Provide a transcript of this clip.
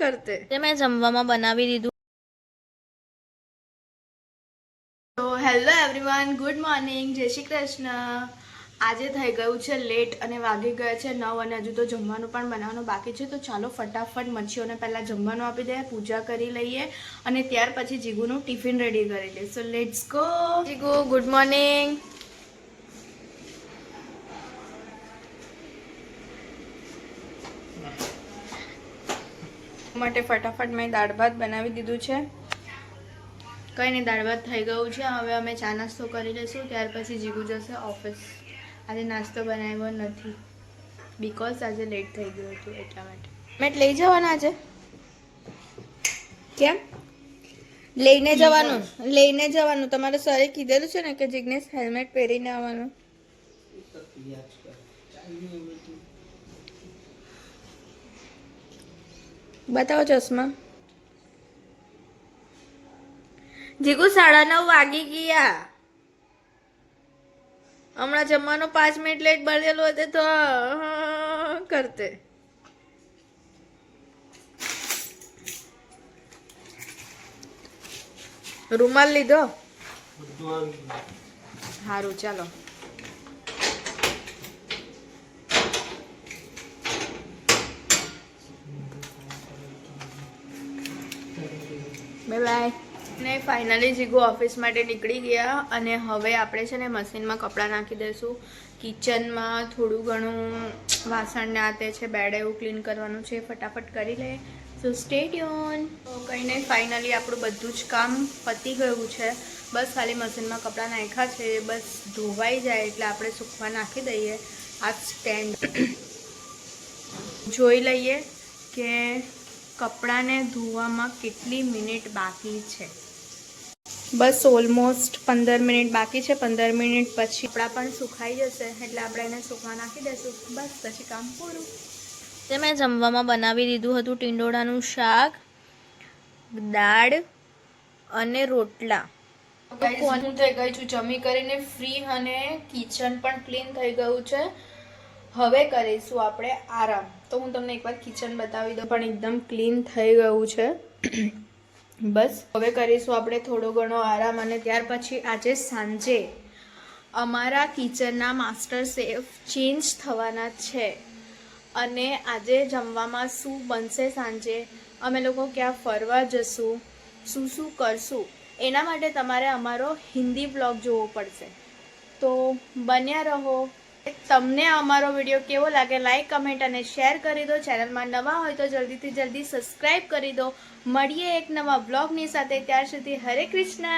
કરતે મેં જમવામાં બનાવી દીધું. તો હેલો એવરીવન, ગુડ મોર્નિંગ, જય શ્રી કૃષ્ણ. આજે થઈ ગયું છે લેટ અને વાગી ગયા છે 9 અને હજુ તો જમવાનું પણ બનાવવાનું બાકી છે. તો ચાલો ફટાફટ મચ્છીઓને પહેલાં જમવાનું આપી દઈએ, પૂજા કરી લઈએ અને ત્યાર પછી જીગુનું ટિફિન રેડી કરી લઈએ. So let's go. Jigu good morning. માટે ફટાફટ મેં દાળ ભાત બનાવી દીધું છે. કંઈ નહીં, દાળ ભાત થઈ ગયું છે. હવે અમે ચા નાસ્તો કરી લઈશું, ત્યાર પછી જીગુ જશે ઓફિસ. આજે નાસ્તો બનાવ્યો નથી બિકોઝ આજે લેટ થઈ ગયું હતું એટલા માટે. મેં લઈ જવાના આજે? કેમ લઈને જવાનું? તમારે સરે કીધેલું છે ને કે જિગ્નેશ હેલ્મેટ પહેરીને આવવાનું. બતાવો ચશ્મા. જીગુ 9:30 વાગી ગયા. હમણાં જમવાનું 5 મિનિટ લેટ બનેલું હતું તો કરતે. રૂમાલ લીધો? સારું ચાલો. Bye bye. ને ફાઇનલી જીગુ ઓફિસ માટે નીકળી ગયા અને હવે આપણે છે ને મશીનમાં કપડાં નાખી દઈશું. કિચનમાં થોડું ઘણું વાસણ ને આ તે છે, બેડ એવું ક્લીન કરવાનું છે, ફટાફટ કરી લે. સો સ્ટે ટ્યુન. તો કંઈ નહીં, ફાઇનલી આપણું બધું જ કામ પતી ગયું છે. બસ ખાલી મશીનમાં કપડાં નાખ્યા છે, બસ ધોવાઈ જાય એટલે આપણે સૂકવા નાખી દઈએ. આ સ્ટેન્ડ જોઈ લઈએ કે કપડાને ધોવામાં કેટલી મિનિટ બાકી છે. બસ ઓલમોસ્ટ 15 મિનિટ બાકી છે. 15 મિનિટ પછી કપડાં પણ સુકાઈ જશે એટલે આપણે એને સૂકવા નાખી દઈશું. બસ પછી કામ પૂરું. તે મેં જમવામાં બનાવી દીધું હતું ટીંડોળાનું શાક, દાળ અને રોટલા. હું થઈ ગઈ છું જમી કરીને ફ્રી અને કિચન પણ ક્લીન થઈ ગયું છે. હવે કરીશું આપણે આરામ. તો હું તમને એકવાર કિચન બતાવી દઉં, પણ એકદમ ક્લીન થઈ ગયું છે. બસ હવે કરીશું આપણે થોડો ઘણો આરામ અને ત્યાર પછી આજે સાંજે અમારા કિચનના માસ્ટર શેફ ચેન્જ થવાના છે અને આજે જમવામાં શું બનશે, સાંજે અમે લોકો ક્યાં ફરવા જશું, શું શું કરશું, એના માટે તમારે અમારો હિન્દી બ્લોગ જોવો પડશે. તો બન્યા રહો. તમને અમારો વિડીયો કેવો લાગે લાઈક, કમેન્ટ અને શેર કરી દો. ચેનલમાં નવા હોય તો જલ્દીથી જલ્દી સબસ્ક્રાઈબ કરી દો. મળીએ એક નવા બ્લોગની સાથે. ત્યાર સુધી હરે કૃષ્ણ.